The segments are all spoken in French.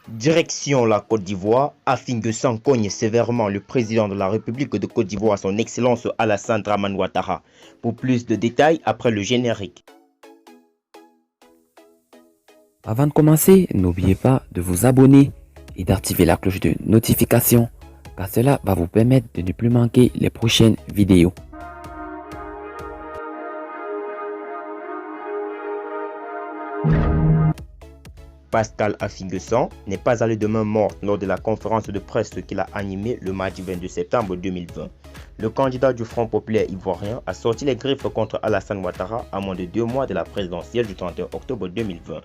Direction la Côte d'Ivoire, Afin-Guessan cogne sévèrement le président de la République de Côte d'Ivoire, son Excellence Alassane Dramane Ouattara. Pour plus de détails, après le générique. Avant de commencer, n'oubliez pas de vous abonner et d'activer la cloche de notification, car cela va vous permettre de ne plus manquer les prochaines vidéos. Pascal Afin-Guessan n'est pas allé de main morte lors de la conférence de presse qu'il a animée le mardi 22 septembre 2020. Le candidat du Front populaire ivoirien a sorti les griffes contre Alassane Ouattara à moins de 2 mois de la présidentielle du 31 octobre 2020.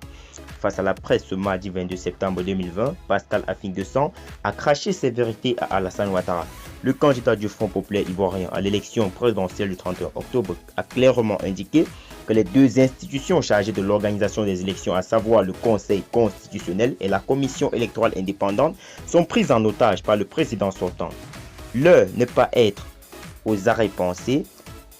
Face à la presse ce mardi 22 septembre 2020, Pascal Afin-Guessan a craché ses vérités à Alassane Ouattara. Le candidat du Front populaire ivoirien à l'élection présidentielle du 31 octobre a clairement indiqué que les deux institutions chargées de l'organisation des élections, à savoir le Conseil constitutionnel et la Commission électorale indépendante, sont prises en otage par le président sortant. L'heure n'est pas être aux arrêts pensés,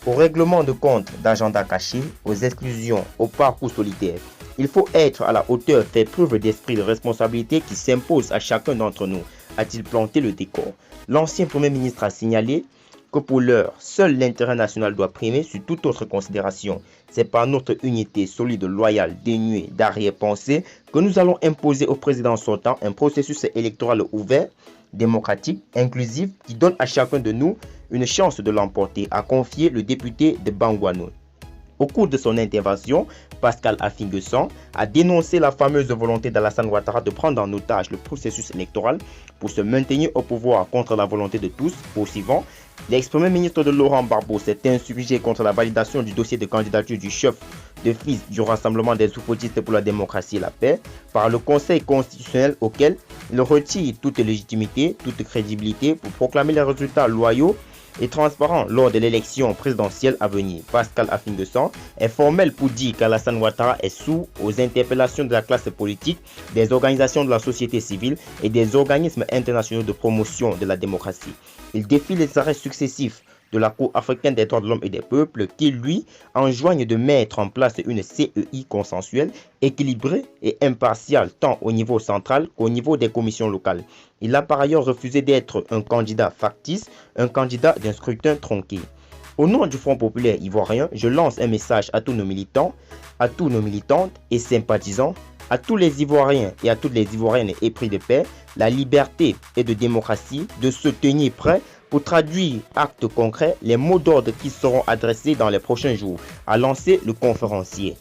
au règlement de compte d'agenda caché, aux exclusions, au parcours solitaire. Il faut être à la hauteur, faire preuve d'esprit de responsabilité qui s'impose à chacun d'entre nous, a-t-il planté le décor. L'ancien Premier ministre a signalé que pour l'heure, seul l'intérêt national doit primer sur toute autre considération. C'est par notre unité solide, loyale, dénuée d'arrière-pensée que nous allons imposer au président sortant un processus électoral ouvert, démocratique, inclusif, qui donne à chacun de nous une chance de l'emporter, a confié le député de Bangouano. Au cours de son intervention, Pascal Afin-Guessan a dénoncé la fameuse volonté d'Alassane Ouattara de prendre en otage le processus électoral pour se maintenir au pouvoir contre la volonté de tous. Poursuivant, l'ex-premier ministre de Laurent Gbagbo s'est insurgé contre la validation du dossier de candidature du chef de file du Rassemblement des oufoutistes pour la démocratie et la paix par le Conseil constitutionnel, auquel il retire toute légitimité, toute crédibilité pour proclamer les résultats loyaux et transparent lors de l'élection présidentielle à venir. Pascal Afin-Guessan est formel pour dire qu'Alassane Ouattara est sourd aux interpellations de la classe politique, des organisations de la société civile et des organismes internationaux de promotion de la démocratie. Il défie les arrêts successifs de la Cour africaine des droits de l'homme et des peuples qui lui enjoignent de mettre en place une CEI consensuelle, équilibrée et impartiale tant au niveau central qu'au niveau des commissions locales. Il a par ailleurs refusé d'être un candidat factice, un candidat d'un scrutin tronqué. Au nom du Front populaire ivoirien, je lance un message à tous nos militants, à tous nos militantes et sympathisants, à tous les Ivoiriens et à toutes les Ivoiriennes épris de paix, la liberté et de démocratie, de se tenir prêts pour traduire actes concrets les mots d'ordre qui seront adressés dans les prochains jours, a lancé le conférencier.